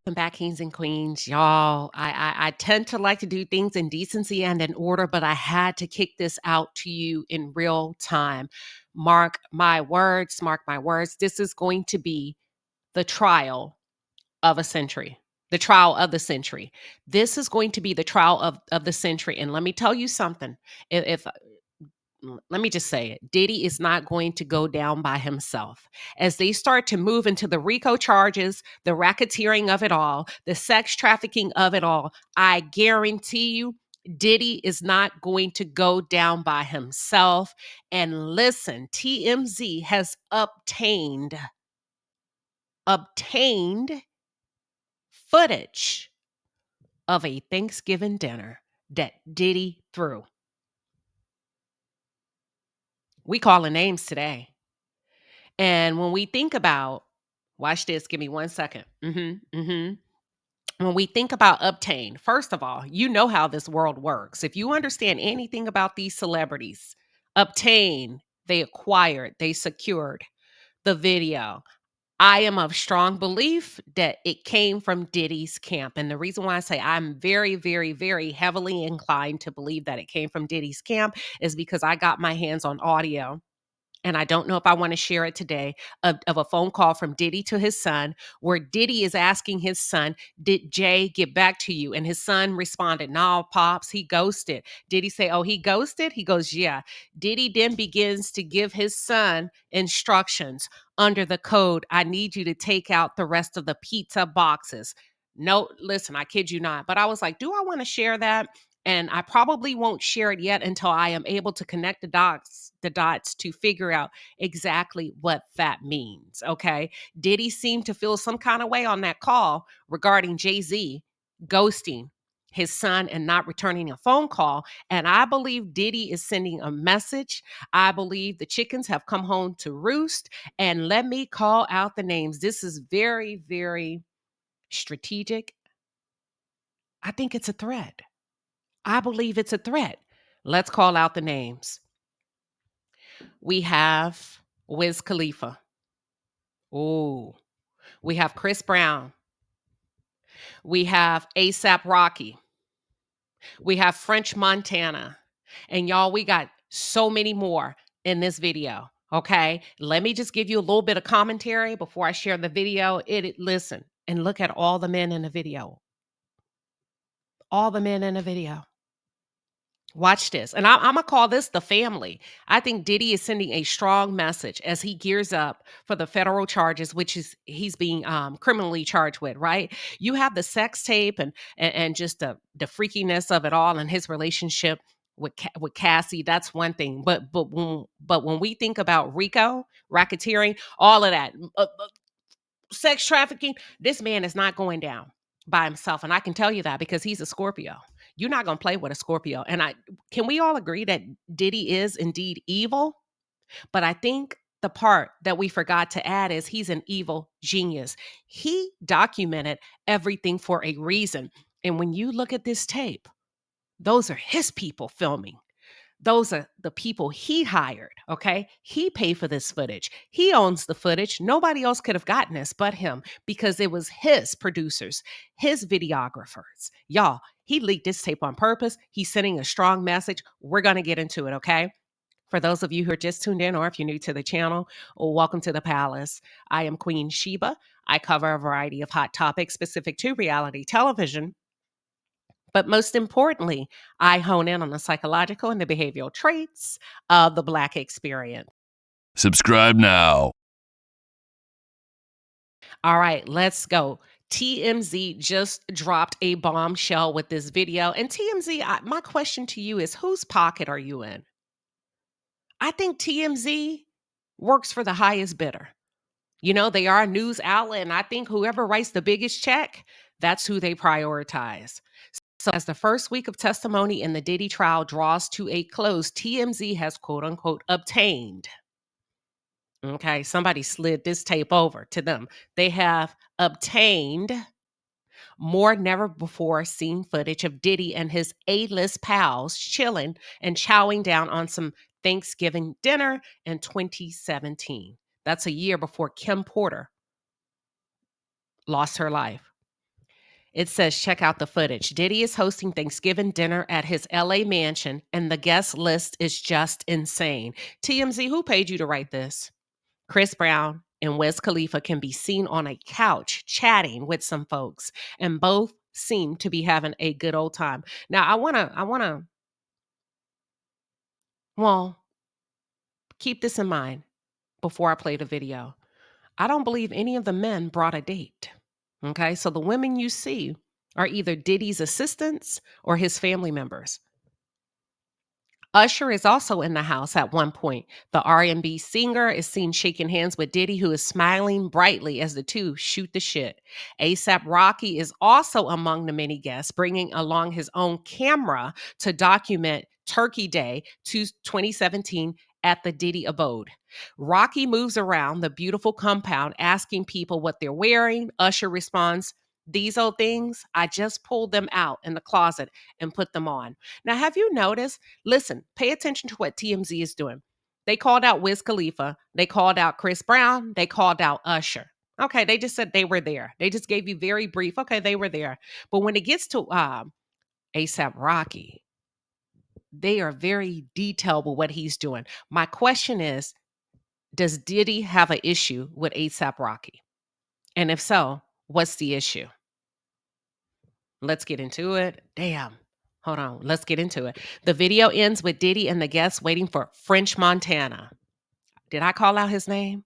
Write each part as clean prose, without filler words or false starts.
Welcome back, kings and queens. Y'all, I tend to like to do things in decency and in order, but I had to kick this out to you in real time. Mark my words, mark my words. This is going to be the trial of a century. The trial of the century. This is going to be the trial of the century. And let me tell you something. If let me just say it. Diddy is not going to go down by himself. As they start to move into the RICO charges, the racketeering of it all, the sex trafficking of it all, I guarantee you, Diddy is not going to go down by himself. And listen, TMZ has obtained footage of a Thanksgiving dinner that Diddy threw. We calling names today. And when we think about, watch this, give me 1 second. When we think about obtain, first of all, you know how this world works. If you understand anything about these celebrities, obtain, they acquired, they secured the video. I am of strong belief that it came from Diddy's camp. And the reason why I say I'm very, very, very heavily inclined to believe that it came from Diddy's camp is because I got my hands on audio, and I don't know if I want to share it today, of a phone call from Diddy to his son, where Diddy is asking his son, did Jay get back to you? And his son responded, no, Pops, he ghosted. Diddy say, oh, he ghosted? He goes, yeah. Diddy then begins to give his son instructions under the code. I need you to take out the rest of the pizza boxes. No, listen, I kid you not. But I was like, do I want to share that? And I probably won't share it yet until I am able to connect the dots to figure out exactly what that means. Okay. Diddy seemed to feel some kind of way on that call regarding Jay-Z ghosting his son and not returning a phone call. And I believe Diddy is sending a message. I believe the chickens have come home to roost. And let me call out the names. This is very, very strategic. I think it's a threat. I believe it's a threat. Let's call out the names. We have Wiz Khalifa. Oh, we have Chris Brown. We have ASAP Rocky. We have French Montana. And y'all, we got so many more in this video. Okay. Let me just give you a little bit of commentary before I share the video. Listen and look at all the men in the video. All the men in the video. Watch this. And I'm going to call this the family. I think Diddy is sending a strong message as he gears up for the federal charges, which is he's being criminally charged with, right? You have the sex tape and just the freakiness of it all and his relationship with Cassie. That's one thing. But when we think about Rico, racketeering, all of that, sex trafficking, this man is not going down by himself. And I can tell you that because he's a Scorpio. You're not going to play with a Scorpio. And can we all agree that Diddy is indeed evil? But I think the part that we forgot to add is he's an evil genius. He documented everything for a reason. And when you look at this tape, those are his people filming. Those are the people he hired, okay? He paid for this footage. He owns the footage. Nobody else could have gotten this but him because it was his producers, his videographers. Y'all, he leaked this tape on purpose. He's sending a strong message. We're going to get into it, okay? For those of you who are just tuned in or if you're new to the channel, welcome to the palace. I am Queen Sheba. I cover a variety of hot topics specific to reality television. But most importantly, I hone in on the psychological and the behavioral traits of the Black experience. Subscribe now. All right, let's go. TMZ just dropped a bombshell with this video. And TMZ, my question to you is, whose pocket are you in? I think TMZ works for the highest bidder. You know, they are a news outlet, and I think whoever writes the biggest check, that's who they prioritize. So as the first week of testimony in the Diddy trial draws to a close, TMZ has quote unquote obtained. Okay, somebody slid this tape over to them. They have obtained more never before seen footage of Diddy and his A-list pals chilling and chowing down on some Thanksgiving dinner in 2017. That's a year before Kim Porter lost her life. It says, check out the footage. Diddy is hosting Thanksgiving dinner at his LA mansion, and the guest list is just insane. TMZ, who paid you to write this? Chris Brown and Wiz Khalifa can be seen on a couch chatting with some folks, and both seem to be having a good old time. Now, well, keep this in mind before I play the video. I don't believe any of the men brought a date. Okay, so the women you see are either Diddy's assistants or his family members. Usher is also in the house at one point. The R&B singer is seen shaking hands with Diddy, who is smiling brightly as the two shoot the shit. ASAP Rocky is also among the many guests, bringing along his own camera to document Turkey Day 2017 at the Diddy abode. Rocky moves around the beautiful compound asking people what they're wearing. Usher responds, "These old things, I just pulled them out in the closet and put them on." Now, have you noticed? Listen, pay attention to what TMZ is doing. They called out Wiz Khalifa. They called out Chris Brown. They called out Usher. Okay, they just said they were there. They just gave you very brief. Okay, they were there. But when it gets to ASAP Rocky, they are very detailed with what he's doing. My question is, does Diddy have an issue with ASAP Rocky? And if so, what's the issue? Let's get into it. Damn. Hold on. Let's get into it. The video ends with Diddy and the guests waiting for French Montana. Did I call out his name?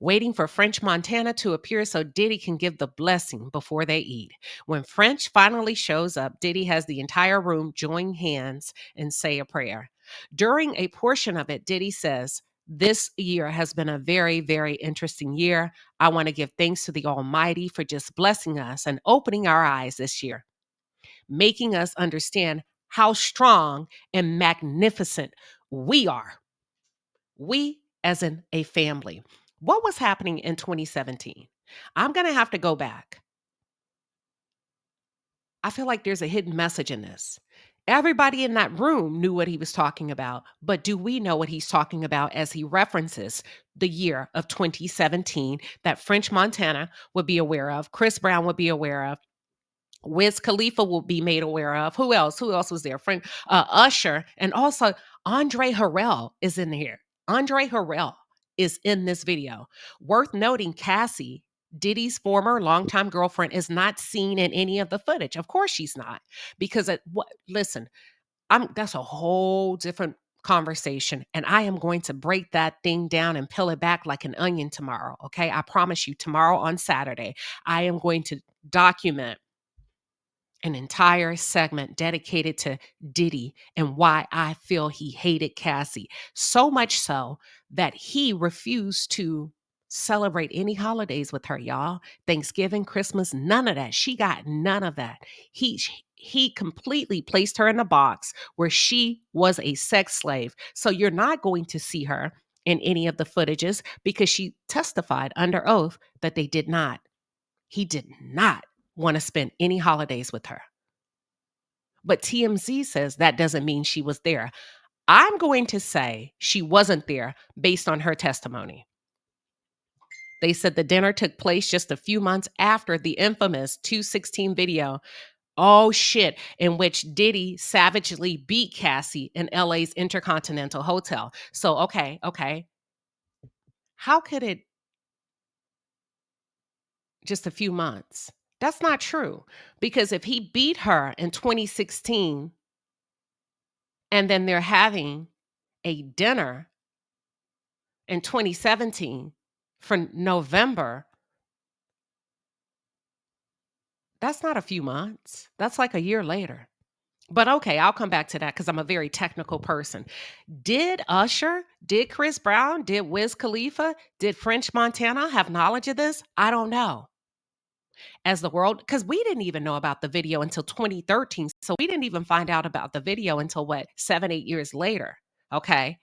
Waiting for French Montana to appear so Diddy can give the blessing before they eat. When French finally shows up, Diddy has the entire room join hands and say a prayer. During a portion of it, Diddy says, "This year has been a very, very interesting year. I want to give thanks to the Almighty for just blessing us and opening our eyes this year, making us understand how strong and magnificent we are. We as in a family." What was happening in 2017? I'm going to have to go back. I feel like there's a hidden message in this. Everybody in that room knew what he was talking about, but do we know what he's talking about as he references the year of 2017 that French Montana would be aware of, Chris Brown would be aware of, Wiz Khalifa will be made aware of. Who else? Who else was there? Friend Usher, and also Andre Harrell is in here. Andre Harrell is in this video. Worth noting, Cassie, Diddy's former longtime girlfriend, is not seen in any of the footage. Of course, she's not, because listen, that's a whole different conversation, and I am going to break that thing down and peel it back like an onion tomorrow. Okay, I promise you. Tomorrow on Saturday, I am going to document an entire segment dedicated to Diddy and why I feel he hated Cassie. So much so that he refused to celebrate any holidays with her, y'all. Thanksgiving, Christmas, none of that. She got none of that. He completely placed her in a box where she was a sex slave. So you're not going to see her in any of the footages because she testified under oath that they did not. He did not want to spend any holidays with her. But TMZ says that doesn't mean she was there. I'm going to say she wasn't there based on her testimony. They said the dinner took place just a few months after the infamous 216 video, oh shit, in which Diddy savagely beat Cassie in LA's Intercontinental Hotel. So, okay. How could it just a few months? That's not true. Because if he beat her in 2016 and then they're having a dinner in 2017 for November, that's not a few months. That's like a year later. But okay, I'll come back to that because I'm a very technical person. Did Usher, did Chris Brown, did Wiz Khalifa, did French Montana have knowledge of this? I don't know. As the world, because we didn't even know about the video until 2013. So we didn't even find out about the video until what, 7, 8 years later. Okay.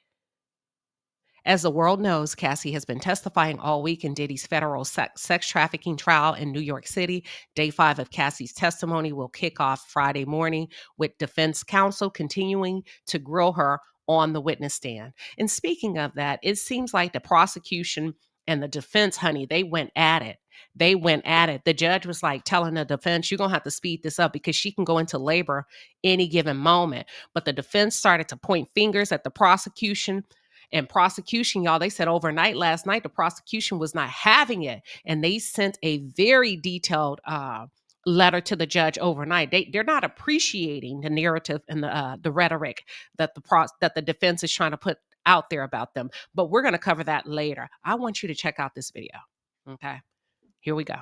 As the world knows, Cassie has been testifying all week in Diddy's federal sex trafficking trial in New York City. Day 5 of Cassie's testimony will kick off Friday morning, with defense counsel continuing to grill her on the witness stand. And speaking of that, it seems like the prosecution and the defense, honey, they went at it. They went at it. The judge was like telling the defense, you're going to have to speed this up because she can go into labor any given moment. But the defense started to point fingers at the prosecution. And prosecution, y'all, they said overnight last night, the prosecution was not having it. And they sent a very detailed letter to the judge overnight. They're not appreciating the narrative and the rhetoric that the defense is trying to put out there about them. But we're going to cover that later. I want you to check out this video. Okay, here we go.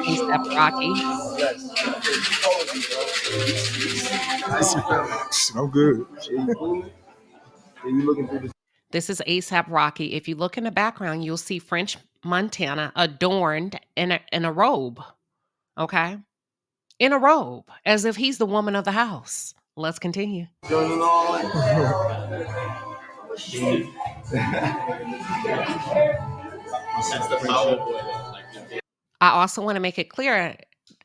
ASAP Rocky. I'm good. You looking through this? This is ASAP Rocky. If you look in the background, you'll see French Montana adorned in a robe. Okay, in a robe, as if he's the woman of the house. Let's continue. Joining on. I also want to make it clear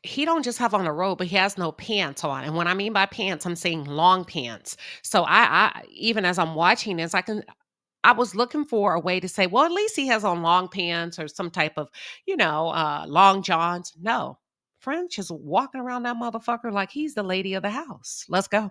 he don't just have on a robe, but he has no pants on. And when I mean by pants, I'm saying long pants. So I even as I'm watching this, I was looking for a way to say, well, at least he has on long pants or some type of, long johns. No, French is walking around that motherfucker like he's the lady of the house. Let's go.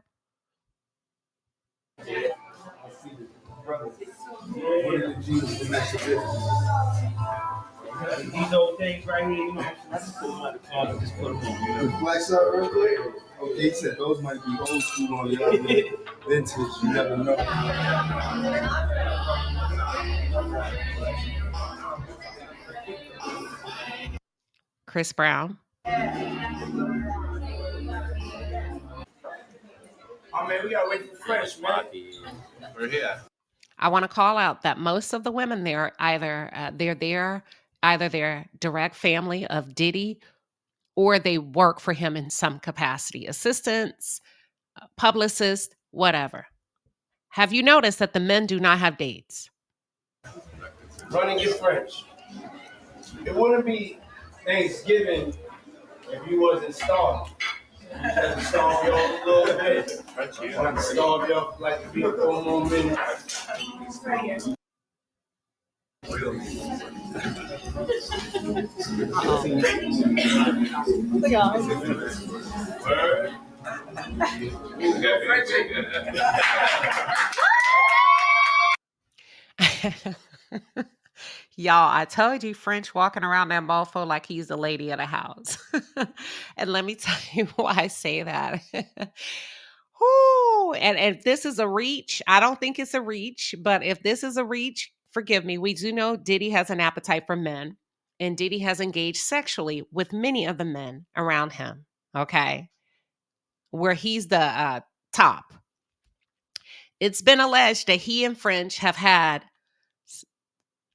These old things right here, I just put them out the car and just put them on. The flex up real quick. Okay, he said those might be old school on the other vintage. You never know. Chris Brown. Oh man, we gotta wait for fresh, man. We're here. I want to call out that most of the women there either they're direct family of Diddy or they work for him in some capacity, assistants, publicists, whatever. Have you noticed that the men do not have dates? Run and get fresh. It wouldn't be Thanksgiving if you wasn't starved. You had to starve y'all a little bit. You had to starve y'all for like 3 or 4 more minutes. Word. Y'all, I told you French walking around that mofo like he's the lady of the house. And let me tell you why I say that. Whoo, and if this is a reach, I don't think it's a reach, but if this is a reach, forgive me. We do know Diddy has an appetite for men, and Diddy has engaged sexually with many of the men around him. Okay, where he's the top. It's been alleged that he and French have had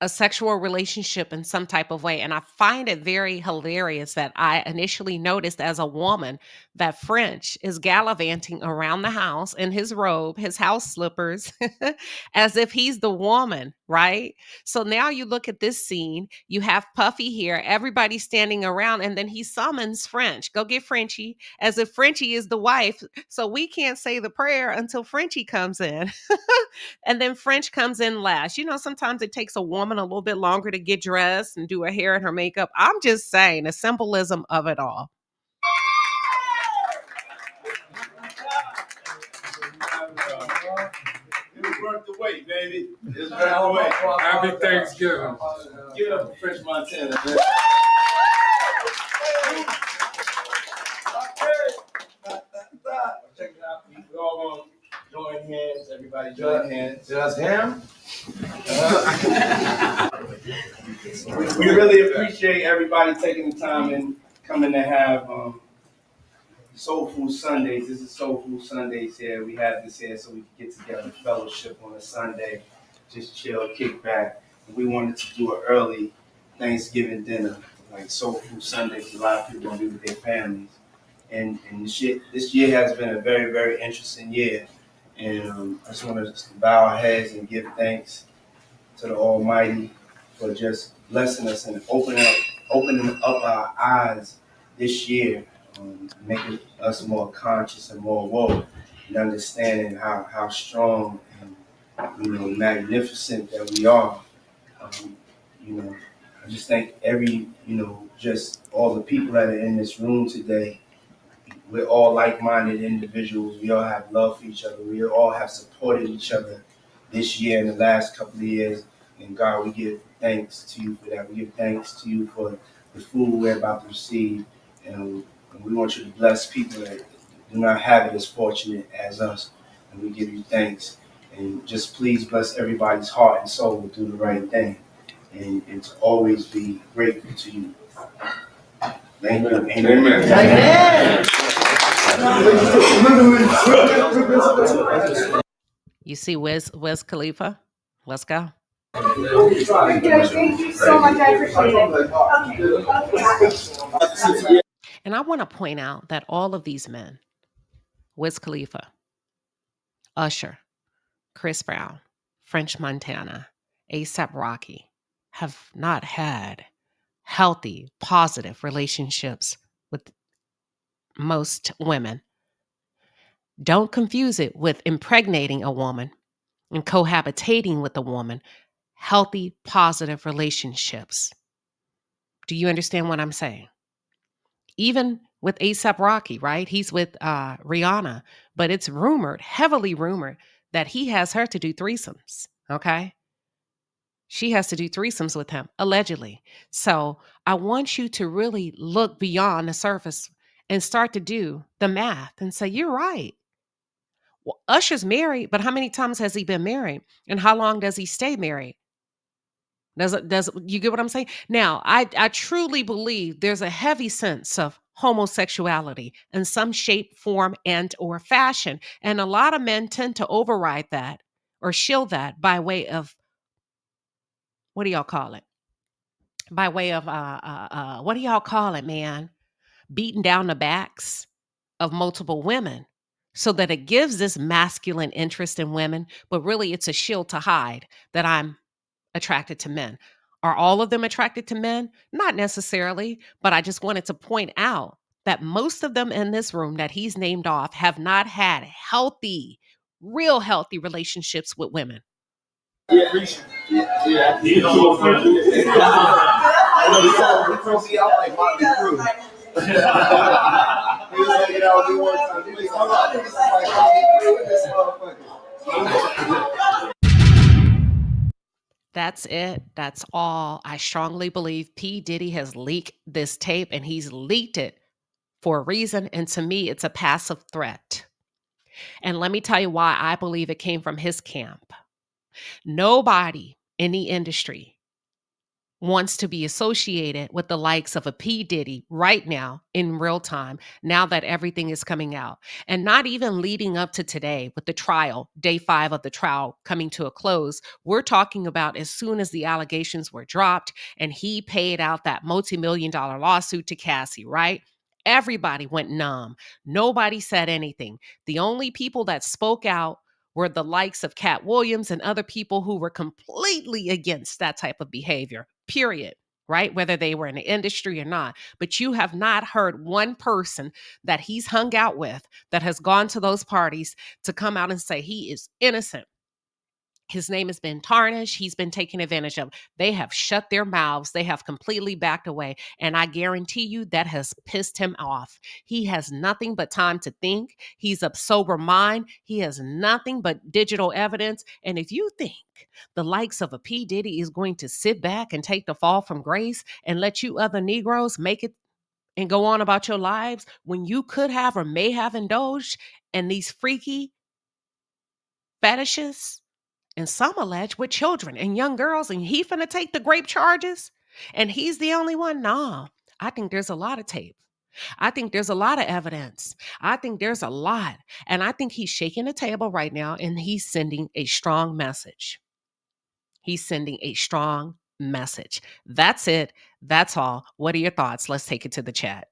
a sexual relationship in some type of way. And I find it very hilarious that I initially noticed as a woman that French is gallivanting around the house in his robe, his house slippers, as if he's the woman, right? So now you look at this scene, you have Puffy here, everybody standing around, and then he summons French. Go get Frenchie, as if Frenchie is the wife. So we can't say the prayer until Frenchie comes in. And then French comes in last. You know, sometimes it takes a woman a little bit longer to get dressed and do her hair and her makeup. I'm just saying the symbolism of it all. It's worth the wait, baby. It's worth the wait. Happy Thanksgiving. Give it up for French Montana, man. Check it out. We all gonna join hands. Everybody join hands. Just him? We really appreciate everybody taking the time and coming to have Soul Food Sundays. This is Soul Food Sundays here. We have this here so we can get together, fellowship on a Sunday, just chill, kick back. And we wanted to do an early Thanksgiving dinner, like Soul Food Sundays. A lot of people gonna be with their families. And this year has been a very, very interesting year. And I just want to bow our heads and give thanks to the Almighty for just blessing us and opening up our eyes this year, making us more conscious and more woke, and understanding how strong and magnificent that we are. I just thank just all the people that are in this room today. We're all like-minded individuals. We all have love for each other. We all have supported each other this year and the last couple of years. And God, we give thanks to you for that. We give thanks to you for the food we're about to receive. And we want you to bless people that do not have it as fortunate as us. And we give you thanks. And just please bless everybody's heart and soul to do the right thing. And to always be grateful to you. Thank you. Amen. Amen. You see Wiz Khalifa? Let's go. Thank you so much. I appreciate it. And I want to point out that all of these men, Wiz Khalifa, Usher, Chris Brown, French Montana, A$AP Rocky, have not had healthy, positive relationships with most women. Don't confuse it with impregnating a woman and cohabitating with a woman. Healthy, positive relationships. Do you understand what I'm saying? Even with A$AP Rocky, right? He's with Rihanna, but it's rumored, heavily rumored, that he has her to do threesomes, okay? She has to do threesomes with him, allegedly. So I want you to really look beyond the surface and start to do the math and say, you're right. Well, Usher's married, but how many times has he been married? And how long does he stay married? Does you get what I'm saying? Now, I truly believe there's a heavy sense of homosexuality in some shape, form, and or fashion. And a lot of men tend to override that or shield that by way of, what do y'all call it? By way of, what do y'all call it, man? Beating down the backs of multiple women so that it gives this masculine interest in women, but really it's a shield to hide that I'm attracted to men. Are all of them attracted to men? Not necessarily, but I just wanted to point out that most of them in this room that he's named off have not had healthy, real healthy relationships with women. Yeah. You know, he throw me out like Motley Crue. He was hanging out with me one time. He was like Motley Crue in this motherfucker. That's it. That's all. I strongly believe P. Diddy has leaked this tape, and he's leaked it for a reason. And to me, it's a passive threat. And let me tell you why I believe it came from his camp. Nobody in the industry wants to be associated with the likes of a P. Diddy right now in real time, now that everything is coming out. And not even leading up to today with the trial, day 5 of the trial coming to a close. We're talking about as soon as the allegations were dropped and he paid out that multi-million-dollar lawsuit to Cassie, right? Everybody went numb. Nobody said anything. The only people that spoke out were the likes of Cat Williams and other people who were completely against that type of behavior, period, right? Whether they were in the industry or not. But you have not heard one person that he's hung out with that has gone to those parties to come out and say he is innocent. His name has been tarnished. He's been taken advantage of. They have shut their mouths. They have completely backed away. And I guarantee you that has pissed him off. He has nothing but time to think. He's of sober mind. He has nothing but digital evidence. And if you think the likes of a P. Diddy is going to sit back and take the fall from grace and let you other Negroes make it and go on about your lives when you could have or may have indulged in these freaky fetishes, and some allege with children and young girls, and he finna take the grape charges, and he's the only one? No, I think there's a lot of tape. I think there's a lot of evidence. I think there's a lot. And I think he's shaking the table right now and he's sending a strong message. He's sending a strong message. That's it. That's all. What are your thoughts? Let's take it to the chat.